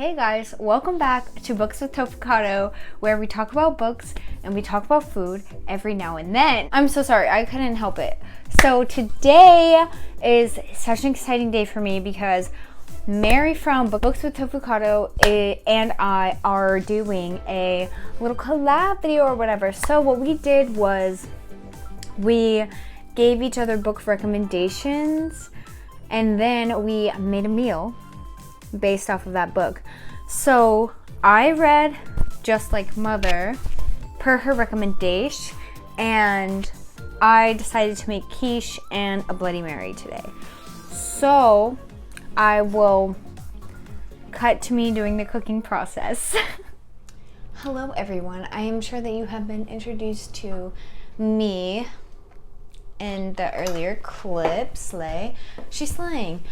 Hey guys, welcome back to Books with Tofocado, where we talk about books and we talk about food every now and then. I'm so sorry, I couldn't help it. So today is such an exciting day for me because Mary from Books with Tofocado and I are doing a little collab video or whatever. So what we did was we gave each other book recommendations and then we made a meal based off of that book. So I read Just Like Mother per her recommendation, and I decided to make quiche and a Bloody Mary today. So I will cut to me doing the cooking process. Hello everyone, I am sure that you have been introduced to me in the earlier clip. She's slaying.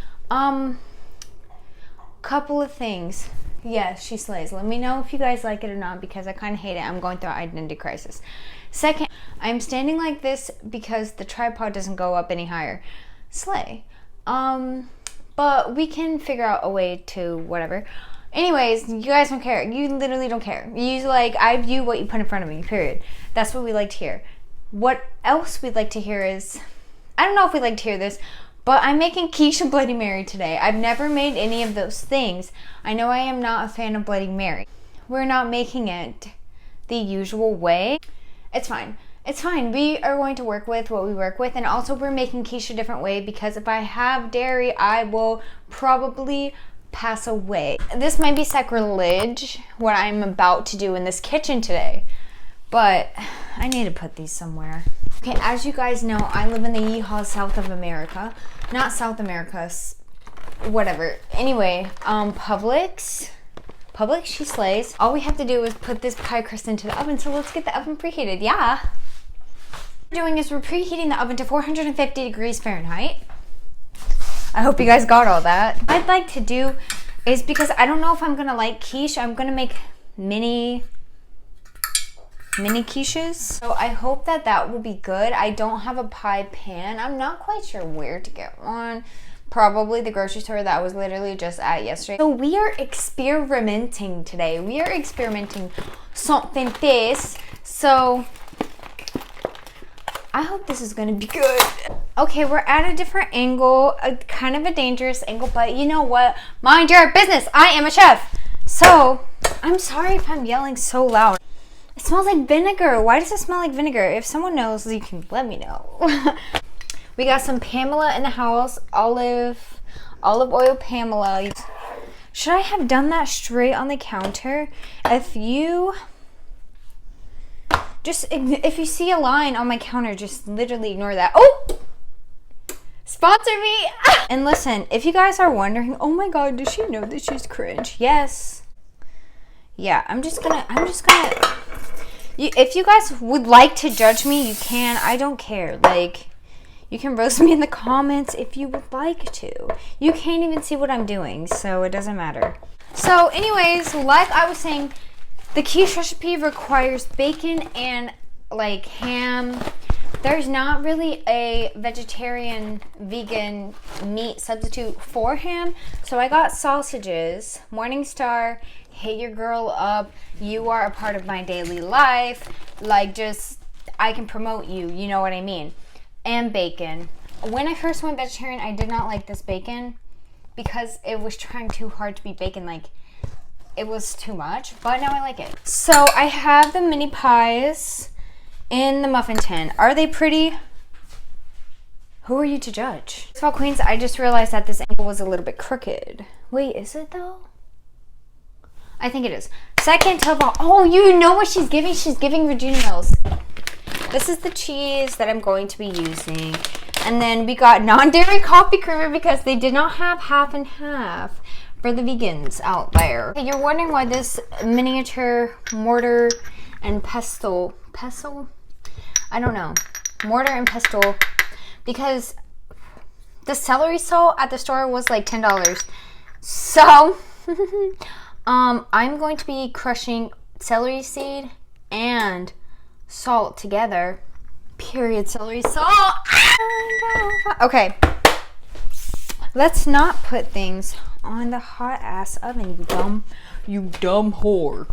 Couple of things. Yes, she slays. Let me know if you guys like it or not because I kind of hate it. I'm going through an identity crisis. Second, I'm standing like this because the tripod doesn't go up any higher. Slay. But we can figure out a way to whatever. Anyways, you guys don't care. You literally don't care. I view what you put in front of me, period. That's what we like to hear. What else we'd like to hear is, I don't know if we'd like to hear this, but I'm making quiche and Bloody Mary today. I've never made any of those things. I know I am not a fan of Bloody Mary. We're not making it the usual way. It's fine. It's fine. We are going to work with what we work with. And also we're making quiche a different way because if I have dairy, I will probably pass away. This might be sacrilege, what I'm about to do in this kitchen today. But I need to put these somewhere. Okay, as you guys know, I live in the yeehaw South of America. Not South America, whatever. Anyway, Publix, she slays. All we have to do is put this pie crust into the oven, so let's get the oven preheated, yeah. What we're doing is we're preheating the oven to 450 degrees Fahrenheit. I hope you guys got all that. What I'd like to do is, because I don't know if I'm gonna like quiche, I'm gonna make mini quiches. So I hope that will be good. I don't have a pie pan. I'm not quite sure where to get one. Probably the grocery store that I was literally just at yesterday. So we are experimenting today. We are experimenting something this. So I hope this is gonna be good. Okay, we're at a different angle, kind of a dangerous angle, but you know what? Mind your business. I am a chef. So I'm sorry if I'm yelling so loud. It smells like vinegar. Why does it smell like vinegar? If someone knows, you can let me know. We got some Pamela in the house. Olive oil Pamela. Should I have done that straight on the counter? If you see a line on my counter, just literally ignore that. Oh! Sponsor me! And listen, if you guys are wondering, oh my god, does she know that she's cringe? Yes. Yeah, I'm just gonna if you guys would like to judge me, you can. I don't care. You can roast me in the comments if you would like to. You can't even see what I'm doing, so it doesn't matter. So anyways, like I was saying, the quiche recipe requires bacon and ham. There's not really a vegetarian, vegan meat substitute for ham, so I got sausages. Morningstar, hit your girl up. You are a part of my daily life. I can promote you, you know what I mean. And bacon. When I first went vegetarian, I did not like this bacon because it was trying too hard to be bacon. It was too much, but now I like it. So I have the mini pies in the muffin tin. Are they pretty? Who are you to judge? First of all, queens, I just realized that this angle was a little bit crooked. Wait, is it though? I think it is. Second of all, oh, you know what she's giving? She's giving Regina Mills. This is the cheese that I'm going to be using. And then we got non-dairy coffee creamer because they did not have half and half for the vegans out there. Okay, you're wondering why this miniature mortar and pestle, I don't know, mortar and pestle, because the celery salt at the store was like $10. So I'm going to be crushing celery seed and salt together. Period. Celery salt. Okay. Let's not put things on the hot ass oven, you dumb whore.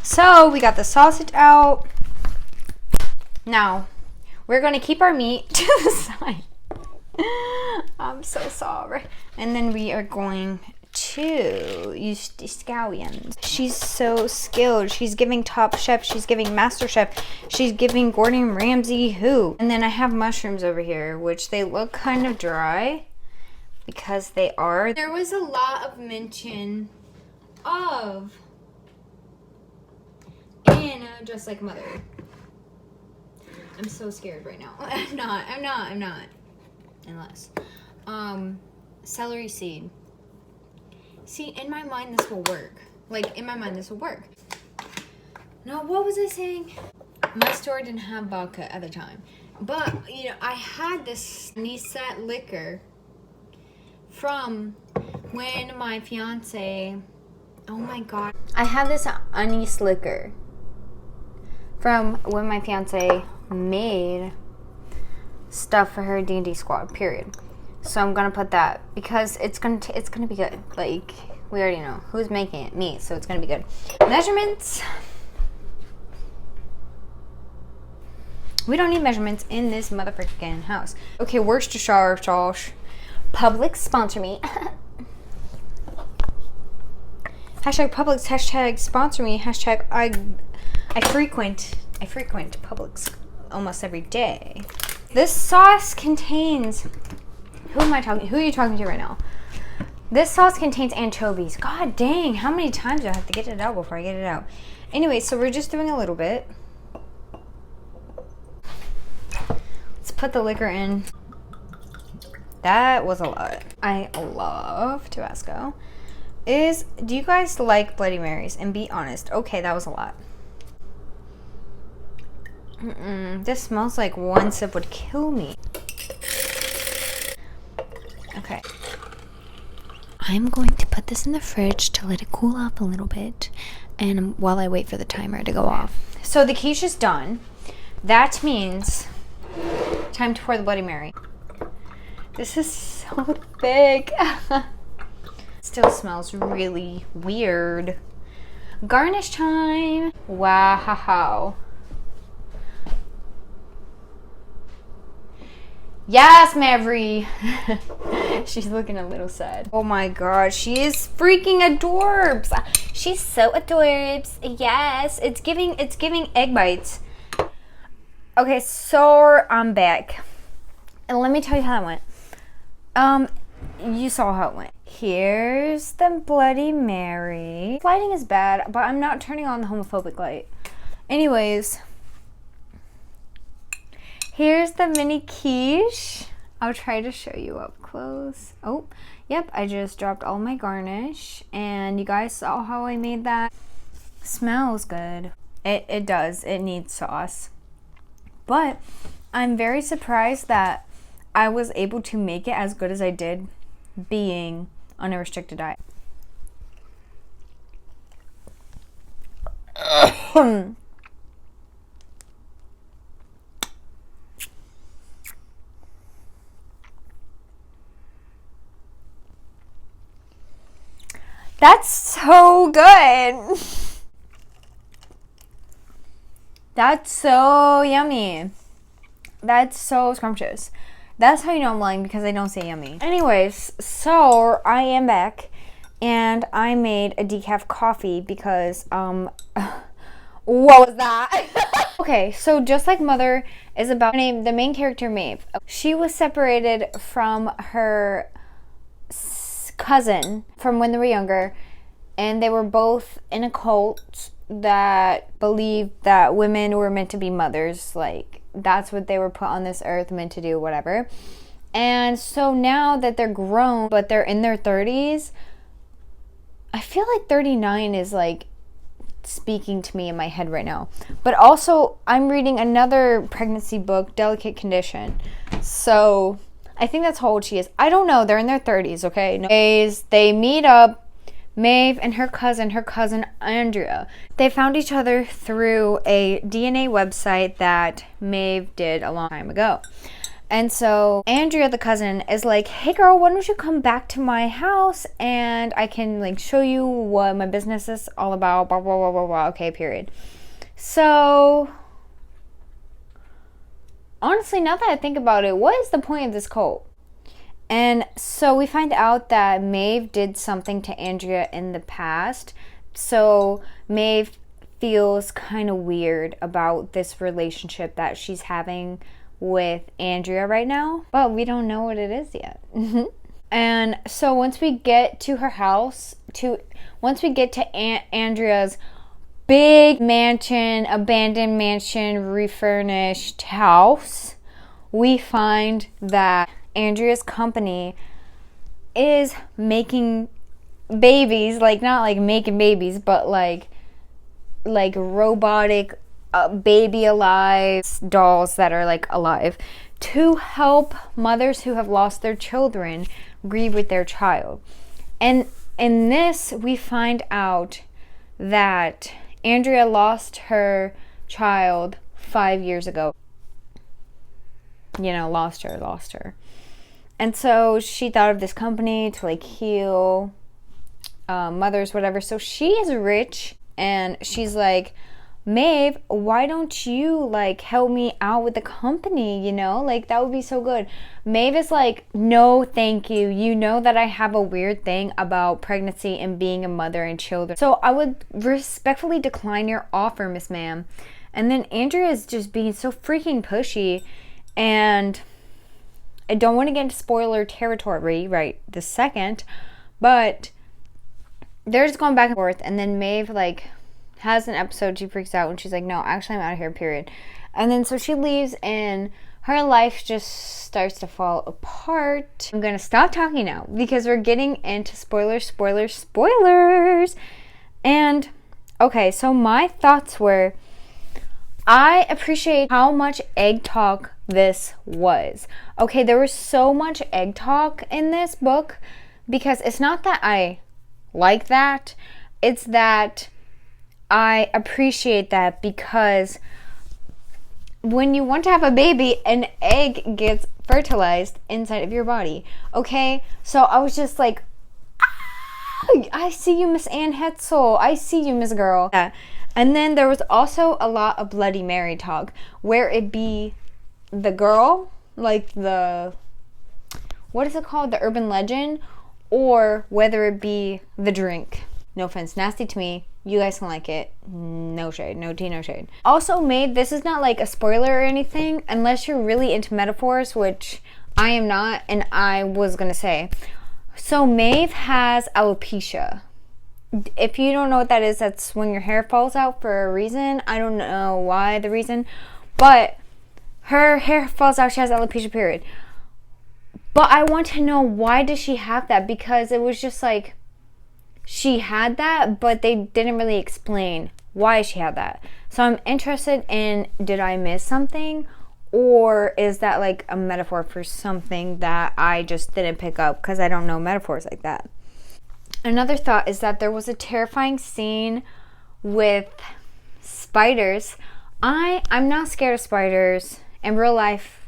So we got the sausage out. Now we're gonna keep our meat to the side. I'm so sorry. And then we are going to use the scallions. She's so skilled. She's giving Top Chef. She's giving Master Chef. She's giving Gordon Ramsay who. And then I have mushrooms over here, which they look kind of dry because they are. There was a lot of mention of Anna just like mother. I'm so scared right now. I'm not. Unless. Celery seed. See, in my mind, this will work. Like, in my mind, this will work. Now, what was I saying? My store didn't have vodka at the time. But, you know, I had this Nisette liquor from when my fiance... Oh, my God. I had this anise liquor from when my fiance made stuff for her D&D squad, period. So I'm gonna put that because it's gonna be good. Like, we already know who's making it, me. So it's gonna be good. Measurements. We don't need measurements in this motherfucking house. Okay, Worcestershire sauce. Publix sponsor me. Hashtag Publix. Hashtag sponsor me. Hashtag I frequent Publix almost every day. This sauce contains. Who am I talking? Who are you talking to right now? This sauce contains anchovies. God dang, how many times do I have to get it out before I get it out? Anyway, so we're just doing a little bit. Let's put the liquor in. That was a lot. I love Tabasco. Do you guys like Bloody Marys? And be honest. Okay, that was a lot. This smells like one sip would kill me. Okay. I'm going to put this in the fridge to let it cool off a little bit, and while I wait for the timer to go off. So the quiche is done. That means time to pour the Bloody Mary. This is so thick. Still smells really weird. Garnish time. Wow. Yes, Mavry. She's looking a little sad. Oh my god, she is freaking adorbs. She's so adorbs. Yes, it's giving egg bites. Okay, so I'm back. And let me tell you how that went. You saw how it went. Here's the Bloody Mary. Lighting is bad, but I'm not turning on the homophobic light. Anyways, here's the mini quiche. I'll try to show you up close. Oh, yep, I just dropped all my garnish. And you guys saw how I made that. Smells good. It does. It needs sauce. But I'm very surprised that I was able to make it as good as I did being on a restricted diet. That's so good. That's so yummy. That's so scrumptious. That's how you know I'm lying, because I don't say yummy. Anyways, so I am back and I made a decaf coffee because what was that? Okay, so just like Mother is about the main character Maeve. She was separated from her cousin from when they were younger, and they were both in a cult that believed that women were meant to be mothers. Like, that's what they were put on this earth meant to do, whatever. And so now that they're grown, but they're in their 30s, I feel like 39 is like speaking to me in my head right now. But also, I'm reading another pregnancy book, Delicate Condition. So I think that's how old she is. I don't know. They're in their 30s, okay? They meet up, Maeve and her cousin Andrea. They found each other through a DNA website that Maeve did a long time ago. And so Andrea, the cousin, is like, hey girl, why don't you come back to my house and I can like show you what my business is all about, blah, blah, blah, blah, blah. Okay, period. So honestly, now that I think about it, what is the point of this cult? And so we find out that Maeve did something to Andrea in the past. So Maeve feels kind of weird about this relationship that she's having with Andrea right now, but we don't know what it is yet. And so once we get to her house, once we get to Andrea's big mansion, abandoned mansion, refurnished house, we find that Andrea's company is making babies, like not like making babies, but like robotic baby alive dolls that are like alive to help mothers who have lost their children grieve with their child. And in this, we find out that Andrea lost her child 5 years ago. You know, lost her. And so she thought of this company to like heal mothers, whatever. So she is rich and she's like, Maeve, why don't you like help me out with the company, you know, like that would be so good. Maeve is like, no thank you, you know that I have a weird thing about pregnancy and being a mother and children, so I would respectfully decline your offer, Miss Ma'am. And then Andrea is just being so freaking pushy, and I don't want to get into spoiler territory right this second, but they're just going back and forth. And then Maeve like has an episode, she freaks out and she's like, no, actually I'm out of here, period. And then so she leaves and her life just starts to fall apart. I'm gonna stop talking now because we're getting into spoilers. And okay, so my thoughts were, I appreciate how much egg talk this was. Okay, there was so much egg talk in this book because it's not that I like that, it's that I appreciate that, because when you want to have a baby, an egg gets fertilized inside of your body. Okay, so I was just like, I see you, Miss Anne Hetzel. I see you, Miss Girl. Yeah. And then there was also a lot of Bloody Mary talk, where it be the girl, like the, what is it called? The urban legend, or whether it be the drink. No offense, nasty to me. You guys can like it. No shade, no tea, no shade. Also, Maeve, this is not like a spoiler or anything, unless you're really into metaphors, which I am not, and I was gonna say. So Maeve has alopecia. If you don't know what that is, that's when your hair falls out for a reason. I don't know why the reason, but her hair falls out. She has alopecia, period. But I want to know, why does she have that? Because it was just like, she had that, but they didn't really explain why she had that. So I'm interested in, did I miss something? Or is that like a metaphor for something that I just didn't pick up because I don't know metaphors like that? Another thought is that there was a terrifying scene with spiders. I'm not scared of spiders in real life.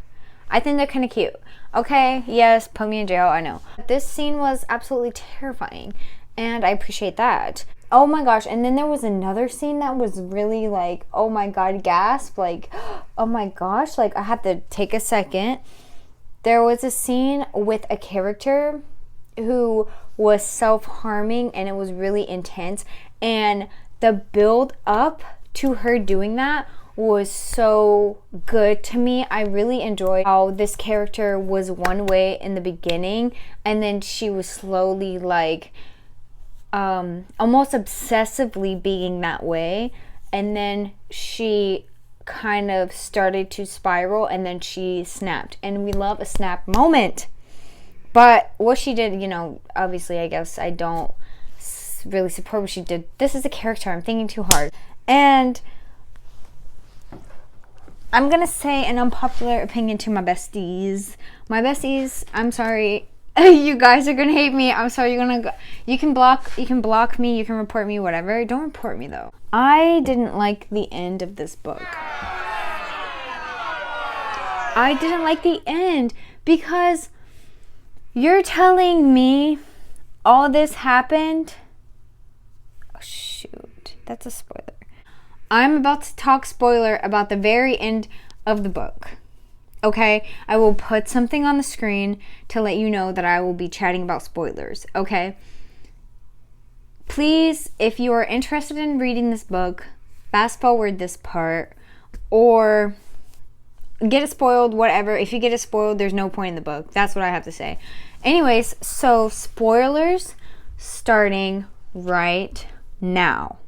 I think they're kind of cute. Okay, yes, put me in jail, I know. This scene was absolutely terrifying, and I appreciate that. Oh my gosh, and then there was another scene that was really like, oh my god, gasp, like, oh my gosh, like I had to take a second. There was a scene with a character who was self-harming, and it was really intense, and the build up to her doing that was so good to me. I really enjoyed how this character was one way in the beginning, and then she was slowly like almost obsessively being that way, and then she kind of started to spiral, and then she snapped, and we love a snap moment. But what she did, you know, obviously I guess I don't really support what she did. This is a character, I'm thinking too hard. And I'm gonna say an unpopular opinion to my besties. My besties, I'm sorry. You guys are gonna hate me. I'm sorry. You can block me, you can report me, whatever. Don't report me though. I didn't like the end of this book. I didn't like the end because you're telling me all this happened. Oh, shoot. That's a spoiler. I'm about to talk spoiler about the very end of the book. Okay? I will put something on the screen to let you know that I will be chatting about spoilers. Okay? Please, if you are interested in reading this book, fast forward this part or get it spoiled, whatever. If you get it spoiled, there's no point in the book. That's what I have to say. Anyways, so spoilers starting right now.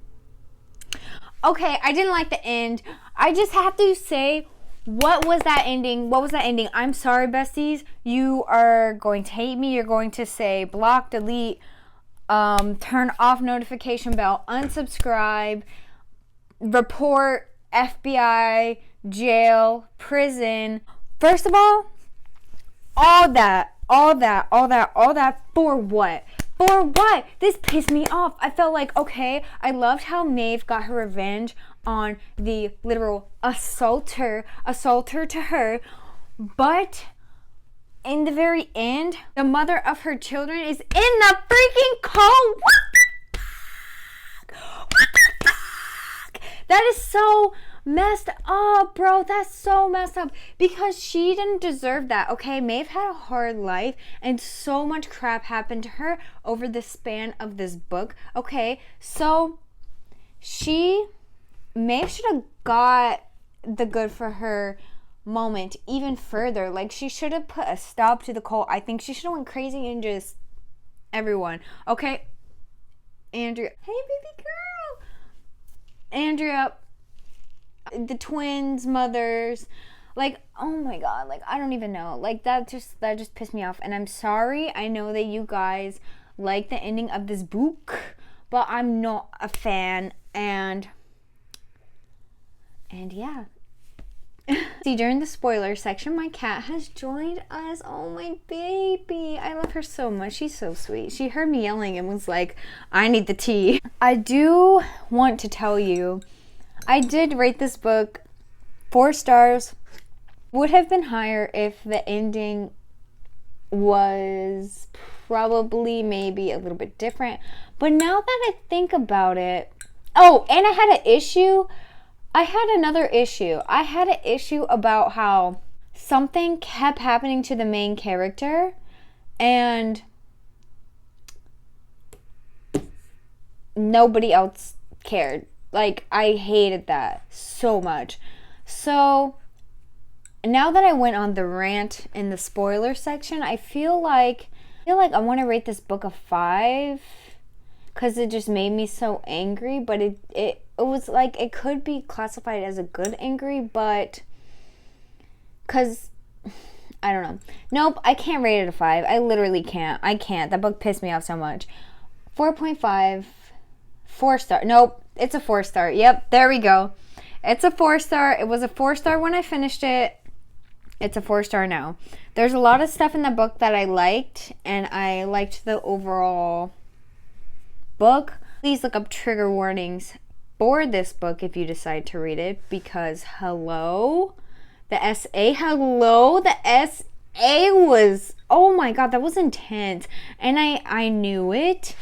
Okay, I didn't like the end. I just have to say, what was that ending? What was that ending? I'm sorry, besties. You are going to hate me. You're going to say block, delete, turn off notification bell, unsubscribe, report, FBI, jail, prison. First of all that for what? For what? This pissed me off. I felt like, okay, I loved how Maeve got her revenge on the literal assaulter to her, but in the very end, the mother of her children is in the freaking car. What the fuck? That is so messed up, bro. That's so messed up because she didn't deserve that. Okay, Maeve had a hard life and so much crap happened to her over the span of this book. Okay, so Maeve should have got the good for her moment even further. Like, she should have put a stop to the cult. I think she should have went crazy and just everyone. Okay, Andrea. Hey, baby girl. Andrea. The twins' mothers, like, oh my god, like, I don't even know, like, that just pissed me off. And I'm sorry, I know that you guys like the ending of this book, but I'm not a fan. And yeah. See, during the spoiler section, my cat has joined us. Oh, my baby, I love her so much. She's so sweet. She heard me yelling and was like, I need the tea. I do want to tell you, I did rate this book 4 stars. Would have been higher if the ending was probably maybe a little bit different. But now that I think about it... Oh, and I had an issue. I had another issue. I had an issue about how something kept happening to the main character and nobody else cared. Like, I hated that so much. So, now that I went on the rant in the spoiler section, I feel like I want to rate this book a 5 because it just made me so angry. But it was like, it could be classified as a good angry, but because I don't know. Nope, I can't rate it a 5. I literally can't. I can't. That book pissed me off so much. 4.5, 4 star. Nope. It's a 4 star. Yep, there we go. It's a 4 star. It was a 4 star when I finished it. It's a 4 star now. There's a lot of stuff in the book that I liked, and I liked the overall book. Please look up trigger warnings for this book if you decide to read it, because hello, the SA was, oh my god, that was intense. And I knew it.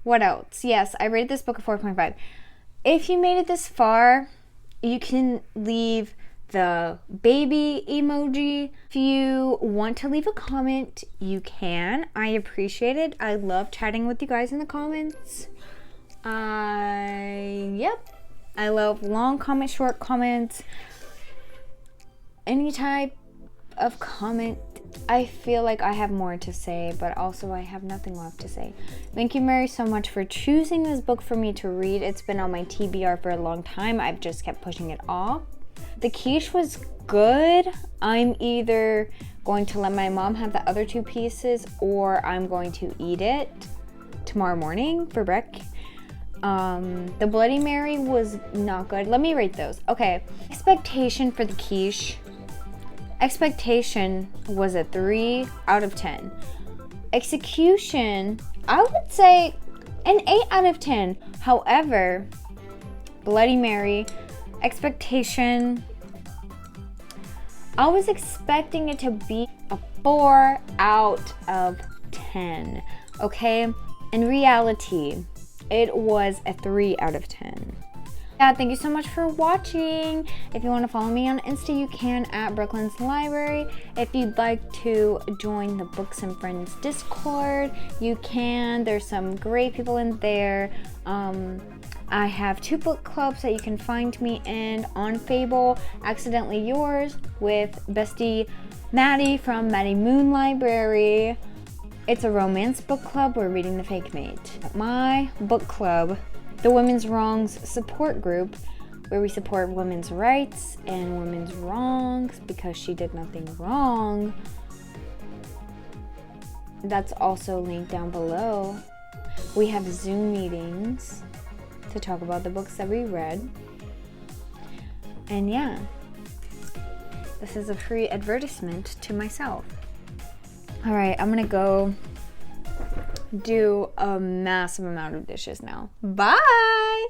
What else? Yes, I rated this book a 4.5. If you made it this far, you can leave the baby emoji. If you want to leave a comment, you can. I appreciate it. I love chatting with you guys in the comments. Yep. I love long comments, short comments, any type of comment. I feel like I have more to say, but also I have nothing left to say. Thank you, Mary, so much for choosing this book for me to read. It's been on my TBR for a long time. I've just kept pushing it off. The quiche was good. I'm either going to let my mom have the other 2 pieces or I'm going to eat it tomorrow morning for breakfast. The Bloody Mary was not good. Let me rate those. Okay, expectation for the quiche. Expectation was a 3 out of 10. Execution, I would say an 8 out of 10. However, Bloody Mary. Expectation. I was expecting it to be a 4 out of 10. Okay? In reality, it was a 3 out of 10. Yeah, thank you so much for watching. If you want to follow me on Insta, you can at Brooklyn's Library. If you'd like to join the Books and Friends Discord, you can. There's some great people in there. I have 2 book clubs that you can find me in on Fable, Accidentally Yours with bestie Maddy from Maddy Moon Library. It's a romance book club. We're reading The Fake Mate. My book club, the Women's Wrongs Support Group, where we support women's rights and women's wrongs because she did nothing wrong. That's also linked down below. We have Zoom meetings to talk about the books that we read. And yeah, this is a free advertisement to myself. All right, I'm gonna go do a massive amount of dishes now. Bye!